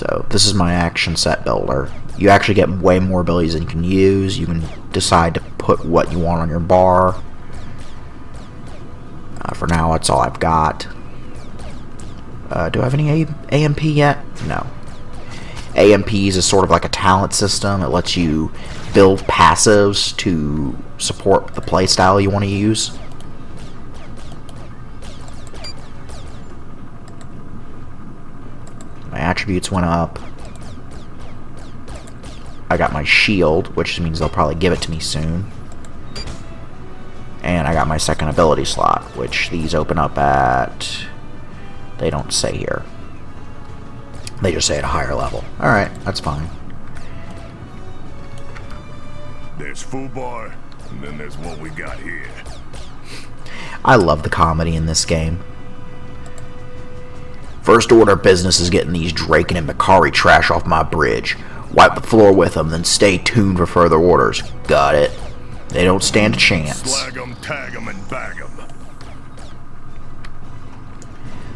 So this is my action set builder. You actually get way more abilities than you can use. You can decide to put what you want on your bar. For now, that's all I've got. Do I have any AMP yet? No. AMPs is sort of like a talent system. It lets you build passives to support the playstyle you want to use. My attributes went up. I got my shield, which means they'll probably give it to me soon. And I got my second ability slot, which these open up at... They don't say here. They just say at a higher level. Alright, that's fine. There's Fubar, and then there's what we got here. I love the comedy in this game. First order of business is getting these Draken and Macari trash off my bridge. Wipe the floor with them, then stay tuned for further orders. Got it. They don't stand a chance. Slag 'em, tag 'em, and bag 'em.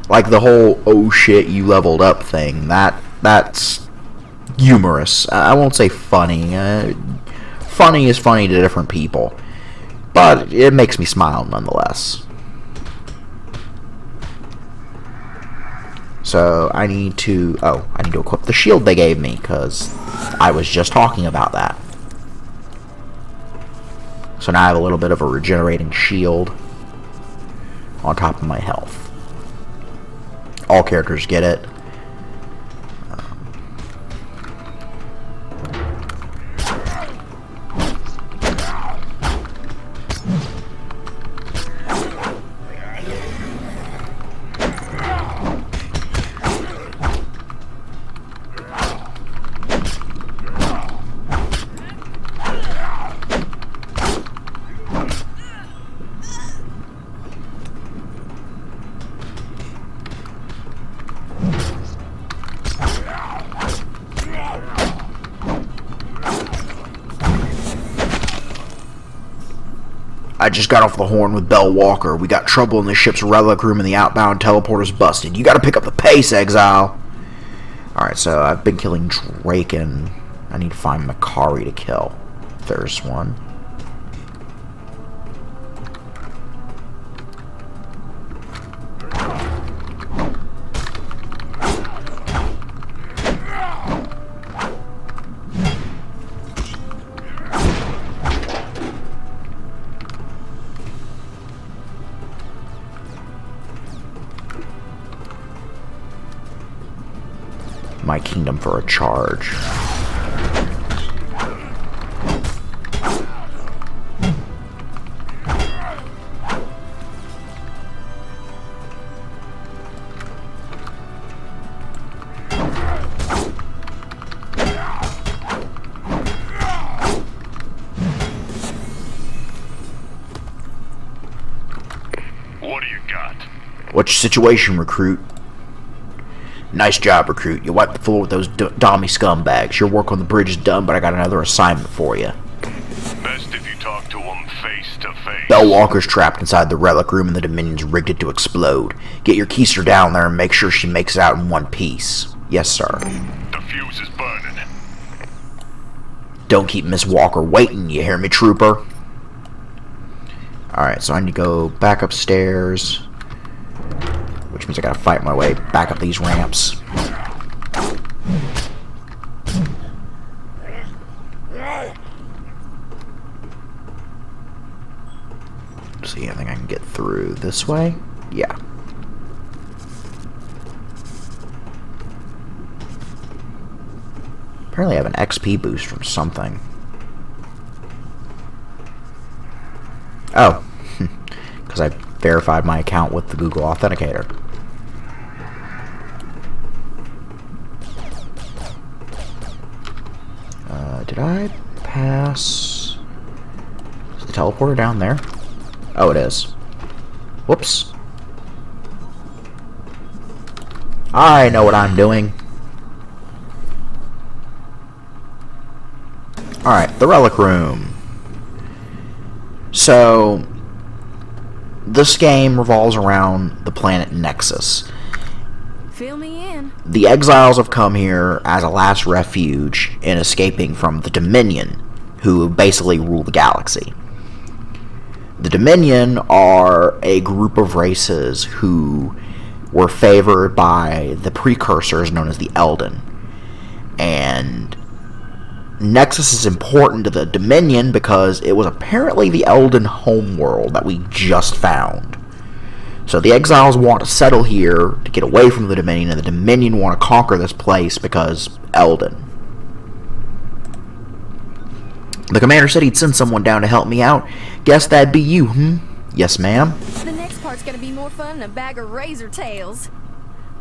Like the whole "oh shit, you leveled up" thing. That's humorous. I won't say funny. Funny is funny to different people, but it makes me smile nonetheless. So I need to equip the shield they gave me, because I was just talking about that. So now I have a little bit of a regenerating shield on top of my health. All characters get it. I just got off the horn with Bell Walker. We got trouble in the ship's relic room and the outbound teleporter's busted. You gotta pick up the pace, Exile! Alright, so I've been killing Draken. I need to find Macari to kill. There's one. My kingdom for a charge. What do you got? What's your situation, recruit? Nice job, recruit. You wiped the floor with those dommy scumbags. Your work on the bridge is done, but I got another assignment for you. Best if you talk to them face to face. Bell Walker's trapped inside the relic room and the Dominion's rigged it to explode. Get your keister down there and make sure she makes it out in one piece. Yes, sir. The fuse is burning. Don't keep Miss Walker waiting, you hear me, trooper? Alright, so I need to go back upstairs, which means I gotta fight my way back up these ramps. See, I think I can get through this way. Yeah. Apparently I have an XP boost from something. Oh. Because I verified my account with the Google Authenticator. Did I pass... Is the teleporter down there? Oh, it is. Whoops. I know what I'm doing. Alright, the Relic Room. So, this game revolves around the planet Nexus. Fill me in. The exiles have come here as a last refuge in escaping from the Dominion, who basically rule the galaxy. The Dominion are a group of races who were favored by the precursors known as the Elden. And Nexus is important to the Dominion because it was apparently the Elden homeworld that we just found. So the exiles want to settle here to get away from the Dominion, and the Dominion want to conquer this place because Elden. The commander said he'd send someone down to help me out. Guess that'd be you, Yes, ma'am. The next part's gonna be more fun than a bag of razor tails.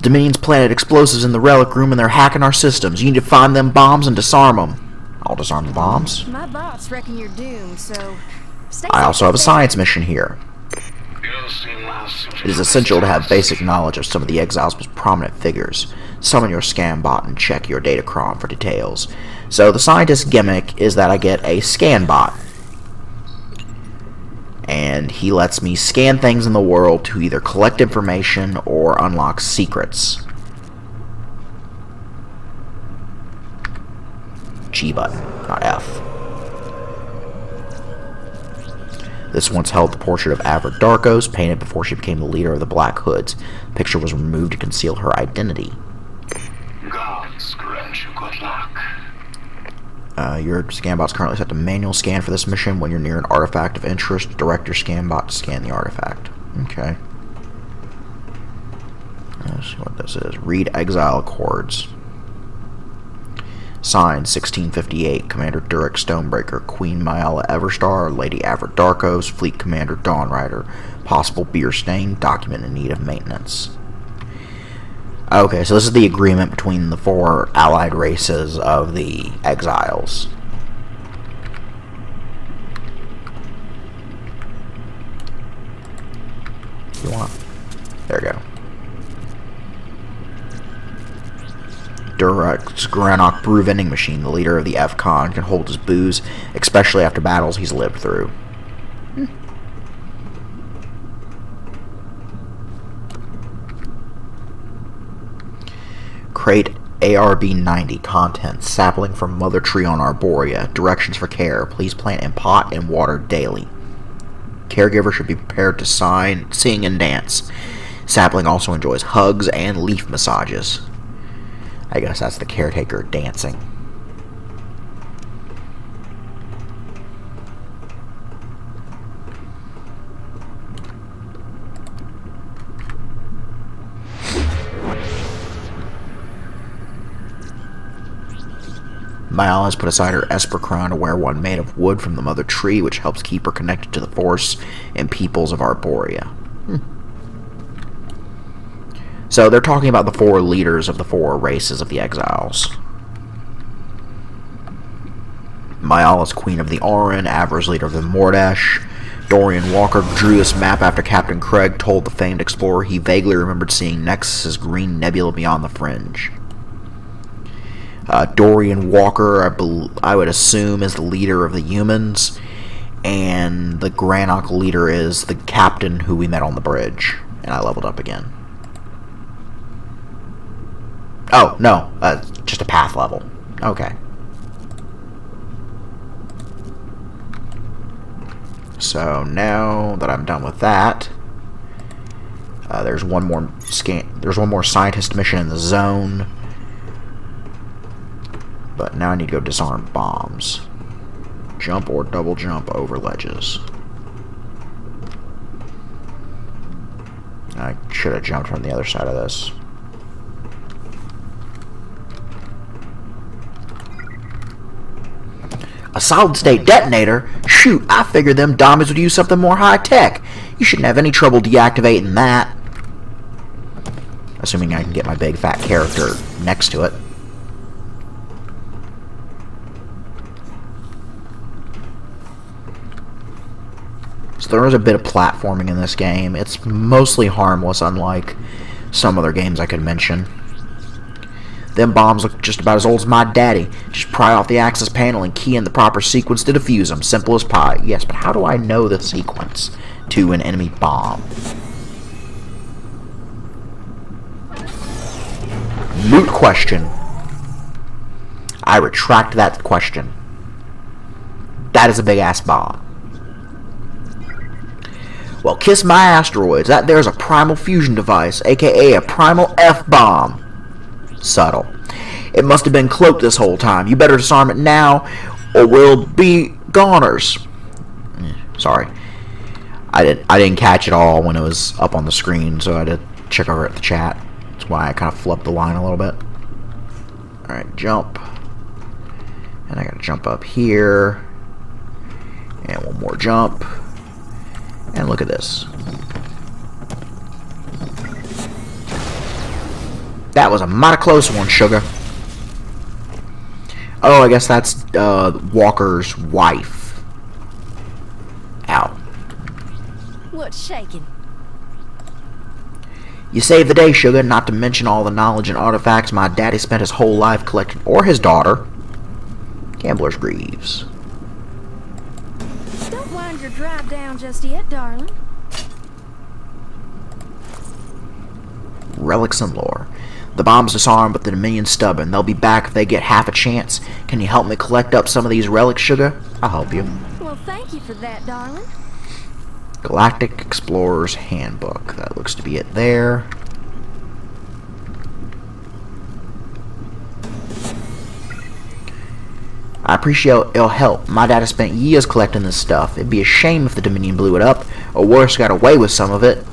Dominion's planted explosives in the relic room and they're hacking our systems. You need to find them bombs and disarm them. I'll disarm the bombs. My boss reckon you're doomed, so stay I also have a safe. science mission here. It is essential to have basic knowledge of some of the exile's most prominent figures. Summon your scan bot and check your datacron for details. So the scientist gimmick is that I get a scan bot. And he lets me scan things in the world to either collect information or unlock secrets. G button, not F. This once held the portrait of Avra Darkos, painted before she became the leader of the Black Hoods. The picture was removed to conceal her identity. Gods grant you good luck. Your scan bot's currently set to manual scan for this mission. When you're near an artifact of interest, direct your scan bot to scan the artifact. Okay. Let's see what this is. Read Exile Accords. Signed, 1658, Commander Durek Stonebreaker, Queen Myala Everstar, Lady Avra Darkos, Fleet Commander Dawnrider. Possible beer stain, document in need of maintenance. Okay, so this is the agreement between the four allied races of the exiles. You want? There we go. Durex Granok Brew Vending Machine, the leader of the F-Con, can hold his booze, especially after battles he's lived through. Crate ARB-90, contents, sapling from Mother Tree on Arborea, directions for care, please plant in pot and water daily. Caregiver should be prepared to sing and dance. Sapling also enjoys hugs and leaf massages. I guess that's the caretaker dancing. Myala has put aside her Esper crown to wear one made of wood from the Mother Tree, which helps keep her connected to the Force and peoples of Arborea. So they're talking about the four leaders of the four races of the exiles. Myala's Queen of the Orin, Avra's leader of the Mordash. Dorian Walker drew this map after Captain Craig told the famed explorer he vaguely remembered seeing Nexus's green nebula beyond the fringe. Dorian Walker, I would assume, is the leader of the humans, and the Granok leader is the captain who we met on the bridge, and I leveled up again. Oh, no, just a path level. Okay. So now that I'm done with that, there's one more scientist mission in the zone. But now I need to go disarm bombs. Jump or double jump over ledges. I should have jumped from the other side of this. A solid-state detonator? Shoot, I figured them dummies would use something more high-tech. You shouldn't have any trouble deactivating that. Assuming I can get my big fat character next to it. So there is a bit of platforming in this game. It's mostly harmless, unlike some other games I could mention. Them bombs look just about as old as my daddy. Just pry off the access panel and key in the proper sequence to defuse them. Simple as pie. Yes, but how do I know the sequence to an enemy bomb? Moot question. I retract that question. That is a big-ass bomb. Well, kiss my asteroids. That there's a primal fusion device, aka a primal F-bomb. Subtle. It must have been cloaked this whole time. You better disarm it now, or we'll be goners. Sorry. I didn't catch it all when it was up on the screen, so I had to check over at the chat. That's why I kind of flipped the line a little bit. Alright, jump. And I gotta jump up here. And one more jump. And look at this. That was a mighty close one, sugar. Oh, I guess that's Walker's wife. Ow. What's shaking? You saved the day, sugar, not to mention all the knowledge and artifacts my daddy spent his whole life collecting, or his daughter. Gambler's Greaves. Don't wind your drive down just yet, darling. Relics and lore. The bomb's disarmed, but the Dominion's stubborn. They'll be back if they get half a chance. Can you help me collect up some of these relics, sugar? I'll help you. Well, thank you for that, darling. Galactic Explorer's Handbook. That looks to be it there. I appreciate your help. My dad has spent years collecting this stuff. It'd be a shame if the Dominion blew it up, or worse, got away with some of it.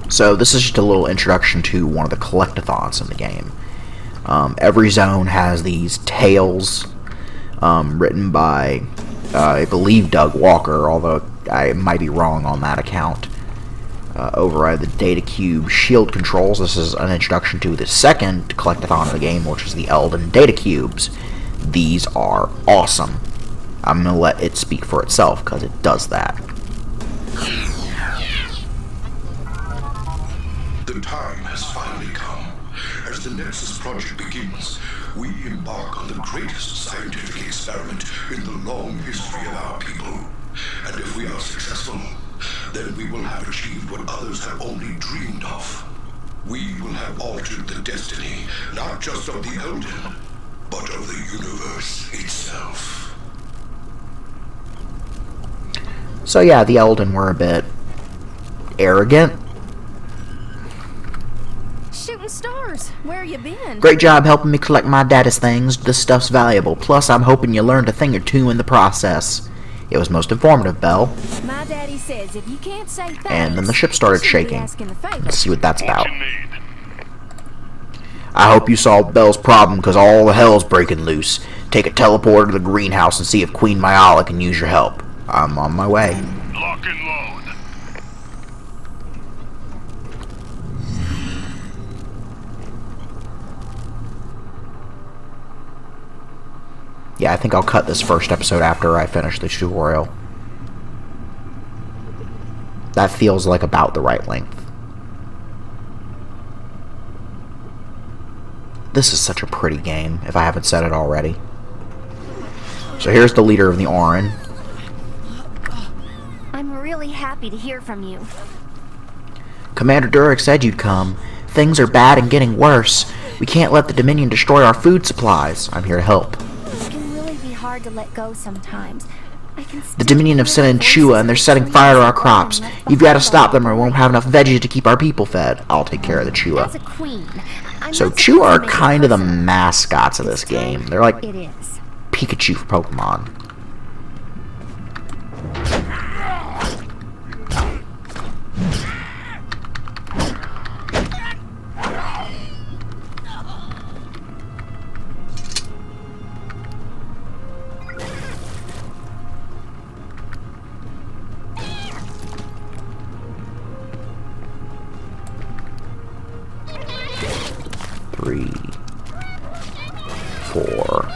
So this is just a little introduction to one of the collectathons in the game. Every zone has these tales written by, I believe, Doug Walker, although I might be wrong on that account. Override the data cube shield controls. This is an introduction to the second collectathon of the game, which is the Eldon data cubes. These are awesome. I'm going to let it speak for itself, because it does that. The time has finally come. As the Nexus project begins, we embark on the greatest scientific experiment in the long history of our people. And if we are successful, then we will have achieved what others have only dreamed of. We will have altered the destiny, not just of the Eldon, but of the universe itself. So yeah, the Eldon were a bit arrogant. Shooting stars, where you been? Great job helping me collect my daddy's things. This stuff's valuable. Plus, I'm hoping you learned a thing or two in the process. It was most informative, Belle. My daddy says if you can't say thanks, And then the ship started you shouldn't be shaking. asking the favor. Let's see what that's about. What you need? I hope you solved Belle's problem, because all the hell's breaking loose. Take a teleporter to the greenhouse and see if Queen Myala can use your help. I'm on my way. Lock and load. Yeah, I think I'll cut this first episode after I finish the tutorial. That feels like about the right length. This is such a pretty game, if I haven't said it already. So here's the leader of the Orin. I'm really happy to hear from you. Commander Durek said you'd come. Things are bad and getting worse. We can't let the Dominion destroy our food supplies. I'm here to help. It can really be hard to let go sometimes. The Dominion have sent in Chua, and they're setting fire to our crops. You've got to stop them, or we won't have enough veggies to keep our people fed. I'll take care of the As a Chua. queen, I'm So not Chua supposed are to make a kind of the person. mascots of this game. They're like It is. Pikachu for Pokemon. Three, 4.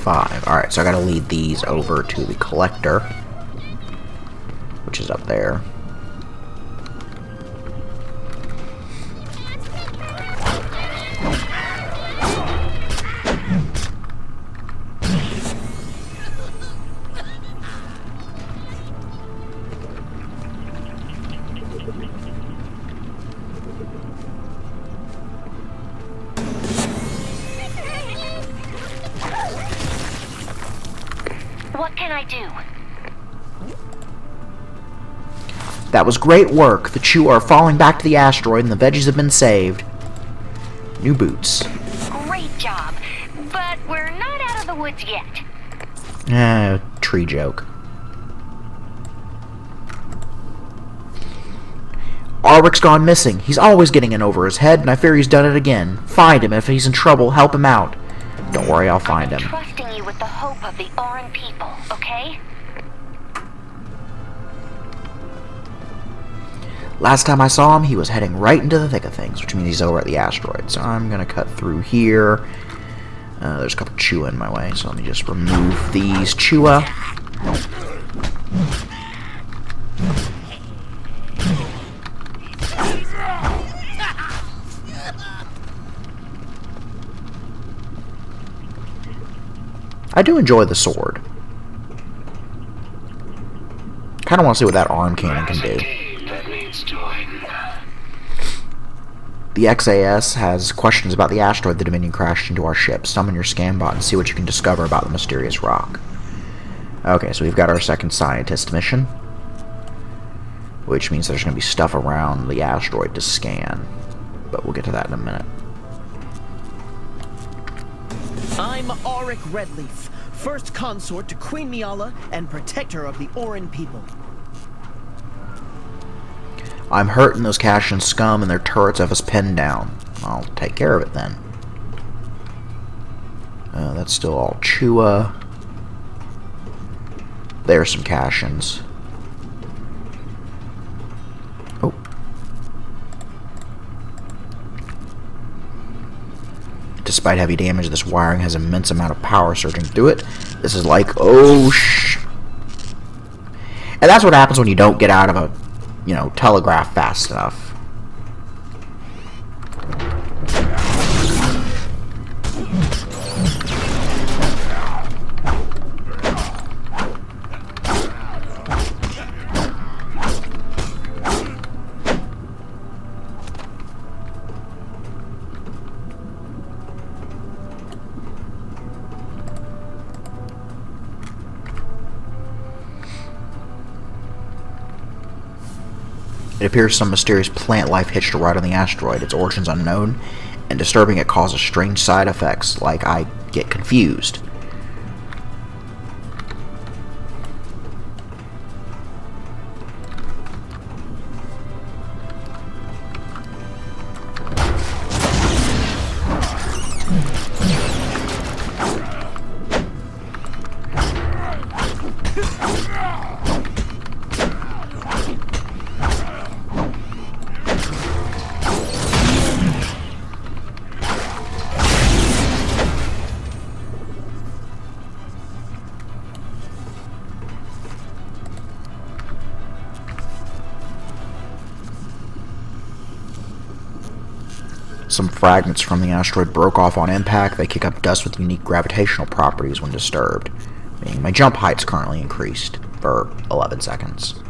Five. Alright, so I gotta lead these over to the collector, which is up there. What can I do? That was great work. The Chew are falling back to the asteroid and the veggies have been saved. New boots. Great job. But we're not out of the woods yet. Tree joke. Arwick's gone missing. He's always getting in over his head, and I fear he's done it again. Find him. If he's in trouble, help him out. Don't worry, I'll find him. I'm trusting you with the hope of the Orin people, okay? Last time I saw him, he was heading right into the thick of things, which means he's over at the asteroid. So I'm going to cut through here. There's a couple Chua in my way, so let me just remove these Chua. I do enjoy the sword. Kind of want to see what that arm cannon can do. The XAS has questions about the asteroid the Dominion crashed into our ship. Summon your scan bot and see what you can discover about the mysterious rock. Okay, so we've got our second scientist mission, which means there's going to be stuff around the asteroid to scan. But we'll get to that in a minute. I'm Auric Redleaf, first consort to Queen Miala and protector of the Orin people. I'm hurting those Kashan scum and their turrets have us pinned down. I'll take care of it then. That's still all Chua. There's some Kashans. Oh. Despite heavy damage, this wiring has an immense amount of power surging through it. This is like, oh And that's what happens when you don't get out of a, telegraph fast enough. It appears some mysterious plant life hitched a ride on the asteroid. Its origins unknown, and disturbing it causes strange side effects, like I get confused. Some fragments from the asteroid broke off on impact. They kick up dust with unique gravitational properties when disturbed. Meaning my jump height's currently increased for 11 seconds.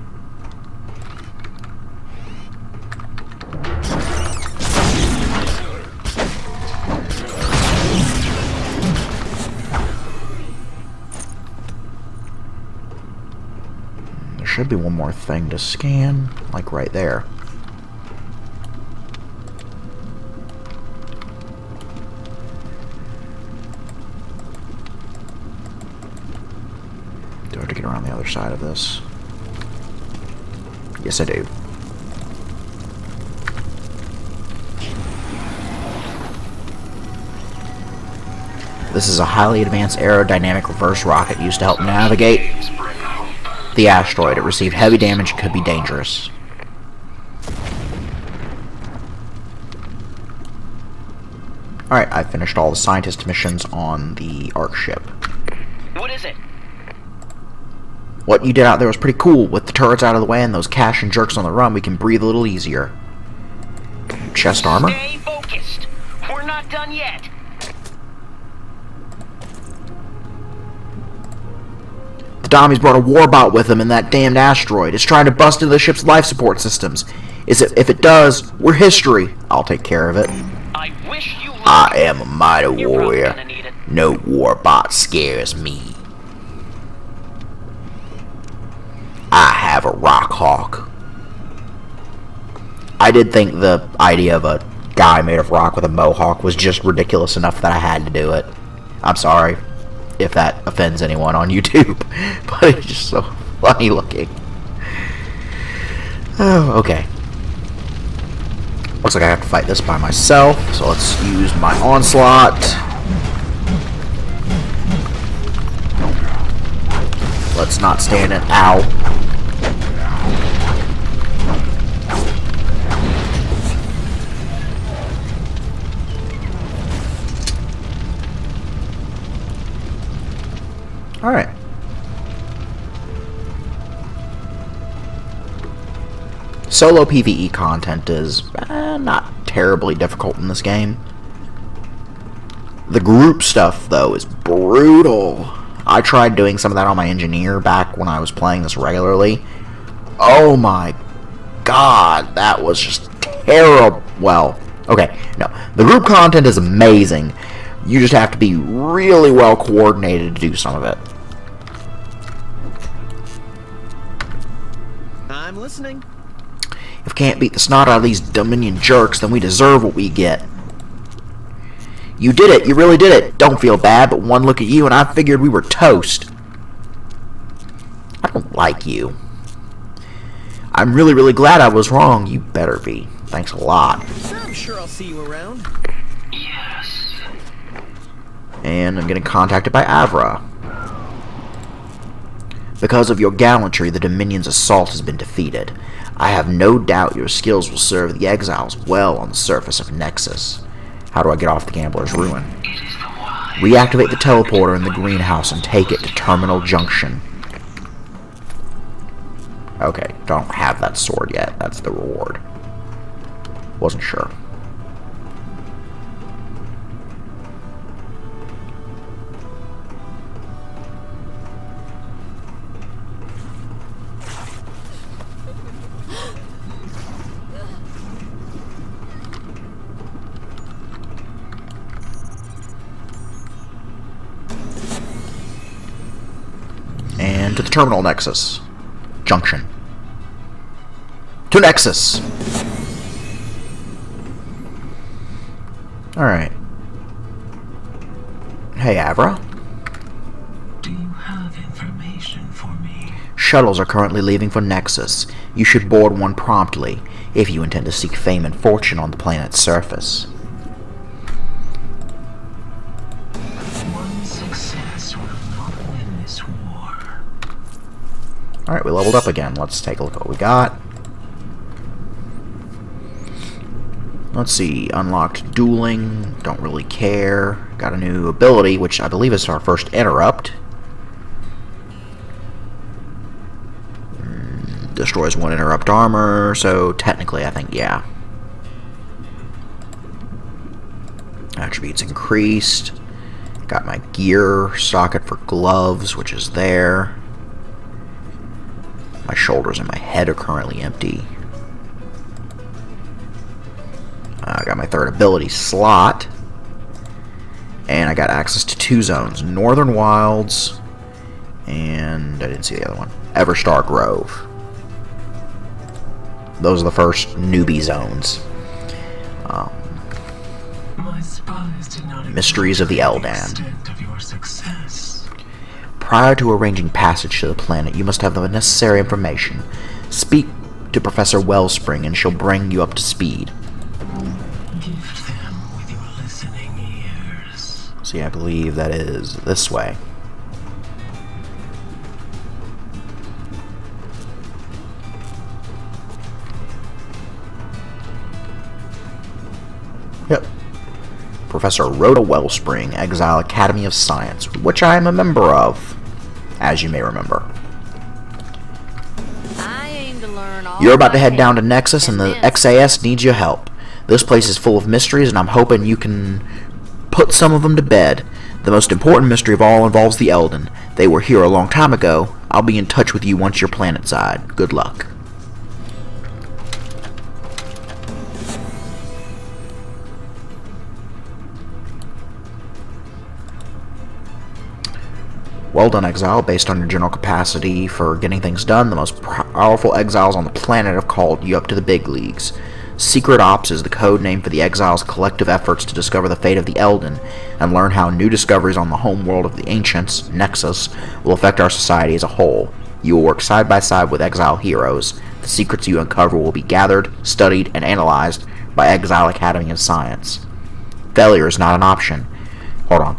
There should be one more thing to scan, like right there. Do I have to get around the other side of this? Yes, I do. This is a highly advanced aerodynamic reverse rocket used to help navigate the asteroid. It received heavy damage and could be dangerous. Alright, I finished all the scientist missions on the Ark ship. What is it? What you did out there was pretty cool. With the turrets out of the way and those cash and jerks on the run, we can breathe a little easier. Chest armor? Stay focused. We're not done yet. The Dommies brought a warbot with them in that damned asteroid. It's trying to bust into the ship's life support systems. If it does, we're history. I'll take care of it. I wish you luck. I am a mighty You're probably warrior. gonna need it. No warbot scares me. I have a rock hawk. I did think the idea of a guy made of rock with a mohawk was just ridiculous enough that I had to do it. I'm sorry if that offends anyone on YouTube, but it's just so funny looking. Oh, okay. Looks like I have to fight this by myself, so let's use my onslaught. Let's not stand it. Ow. Alright. Solo PvE content is not terribly difficult in this game. The group stuff, though, is brutal. I tried doing some of that on my engineer back when I was playing this regularly. Oh my god, that was just terrible. Well, okay, no. The group content is amazing. You just have to be really well coordinated to do some of it. I'm listening. If we can't beat the snot out of these Dominion jerks, then we deserve what we get. You did it. You really did it. Don't feel bad, but one look at you and I figured we were toast. I don't like you. I'm really, really glad I was wrong. You better be. Thanks a lot. I'm sure I'll see you around. Yes. And I'm getting contacted by Avra. Because of your gallantry, the Dominion's assault has been defeated. I have no doubt your skills will serve the exiles well on the surface of Nexus. How do I get off the Gambler's Ruin? Reactivate the teleporter in the greenhouse and take it to Terminal Junction. Okay, don't have that sword yet. That's the reward. Wasn't sure. And to the Terminal Nexus. Junction. To Nexus! Alright. Hey, Avra. Do you have information for me? Shuttles are currently leaving for Nexus. You should board one promptly, if you intend to seek fame and fortune on the planet's surface. One success will not win this war. Alright, we leveled up again. Let's take a look at what we got. Let's see. Unlocked dueling. Don't really care. Got a new ability, which I believe is our first interrupt. Destroys one interrupt armor, so technically I think, yeah. Attributes increased. Got my gear socket for gloves, which is there. My shoulders and my head are currently empty. I got my third ability slot. And I got access to 2 zones. Northern Wilds. And I didn't see the other one. Everstar Grove. Those are the first newbie zones. My spies did not Mysteries of the Eldan. extent of your success. Prior to arranging passage to the planet, you must have the necessary information. Speak to Professor Wellspring and she'll bring you up to speed. Gift them with your listening ears. See, I believe that is this way. Yep. Professor Rhoda Wellspring, Exile Academy of Science, which I am a member of, as you may remember. I aim to learn all You're about to I head can, down to Nexus and the then XAS needs your help. This place is full of mysteries and I'm hoping you can put some of them to bed. The most important mystery of all involves the Elden. They were here a long time ago. I'll be in touch with you once you're planetside. Good luck. Well done, Exile. Based on your general capacity for getting things done, the most powerful exiles on the planet have called you up to the big leagues. Secret Ops is the code name for the Exiles' collective efforts to discover the fate of the Elden and learn how new discoveries on the home world of the Ancients, Nexus, will affect our society as a whole. You will work side by side with Exile heroes. The secrets you uncover will be gathered, studied, and analyzed by Exile Academy of Science. Failure is not an option. Hold on.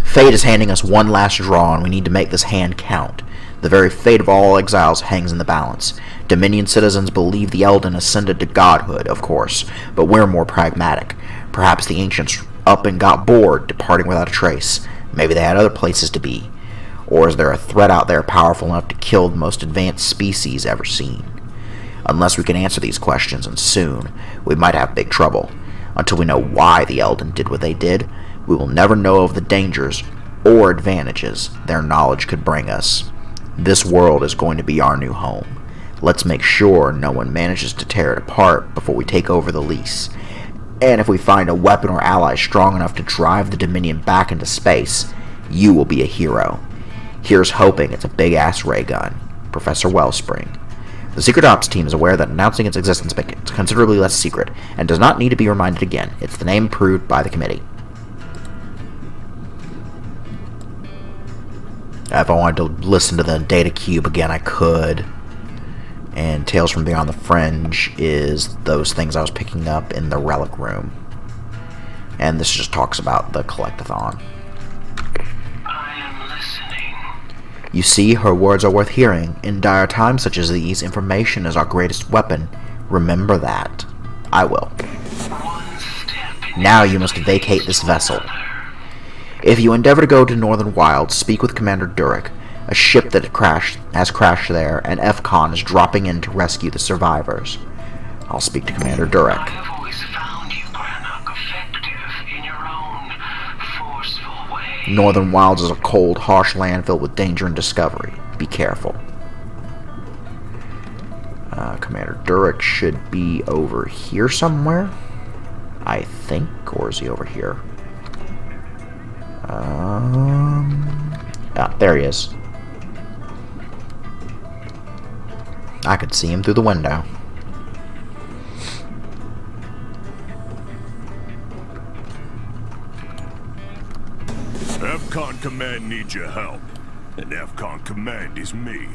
Fate is handing us one last draw, and we need to make this hand count. The very fate of all exiles hangs in the balance. Dominion citizens believe the Elden ascended to godhood, of course, but we're more pragmatic. Perhaps the Ancients up and got bored, departing without a trace. Maybe they had other places to be. Or is there a threat out there powerful enough to kill the most advanced species ever seen? Unless we can answer these questions, and soon, we might have big trouble. Until we know why the Elden did what they did, we will never know of the dangers or advantages their knowledge could bring us. This world is going to be our new home. Let's make sure no one manages to tear it apart before we take over the lease. And if we find a weapon or ally strong enough to drive the Dominion back into space, you will be a hero. Here's hoping it's a big-ass ray gun. Professor Wellspring. The Secret Ops team is aware that announcing its existence makes it considerably less secret, and does not need to be reminded again. It's the name approved by the committee. If I wanted to listen to the data cube again, I could. And Tales from Beyond the Fringe is those things I was picking up in the Relic Room. And this just talks about the collectathon. I am listening. You see, her words are worth hearing. In dire times such as these, information is our greatest weapon. Remember that. I will. One step. Now you must vacate this vessel. If you endeavor to go to Northern Wilds, speak with Commander Durek. A ship that has crashed there, and FCON is dropping in to rescue the survivors. I'll speak to Commander Durek. I have always found you, Brannock, effective in your own forceful way. Northern Wilds is a cold, harsh land filled with danger and discovery. Be careful. Commander Durek should be over here somewhere, I think, or is he over here? There he is. I could see him through the window. FCON Command needs your help, and FCON Command is me.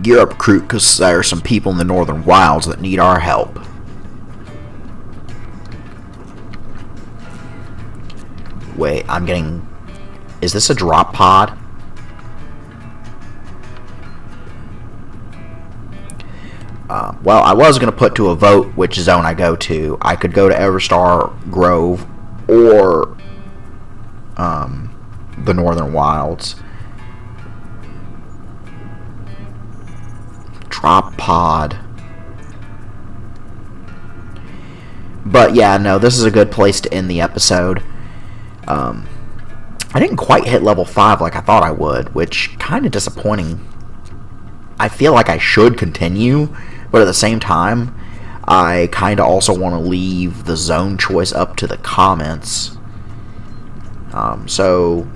Gear up, recruit, because there are some people in the Northern Wilds that need our help. Wait, I'm getting... Is this a drop pod? Well, I was going to put to a vote which zone I go to. I could go to Everstar Grove or the Northern Wilds. Drop pod. But yeah, no, this is a good place to end the episode. I didn't quite hit level 5 like I thought I would, which kind of disappointing. I feel like I should continue, but at the same time, I kind of also want to leave the zone choice up to the comments. So,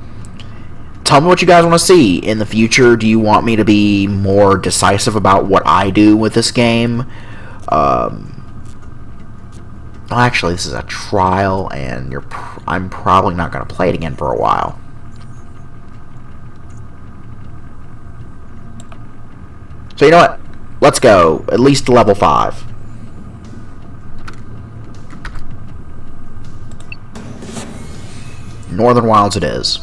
tell me what you guys want to see in the future. Do you want me to be more decisive about what I do with this game? Well, actually, this is a trial, and I'm probably not going to play it again for a while. So you know what? Let's go. At least level 5. Northern Wilds it is.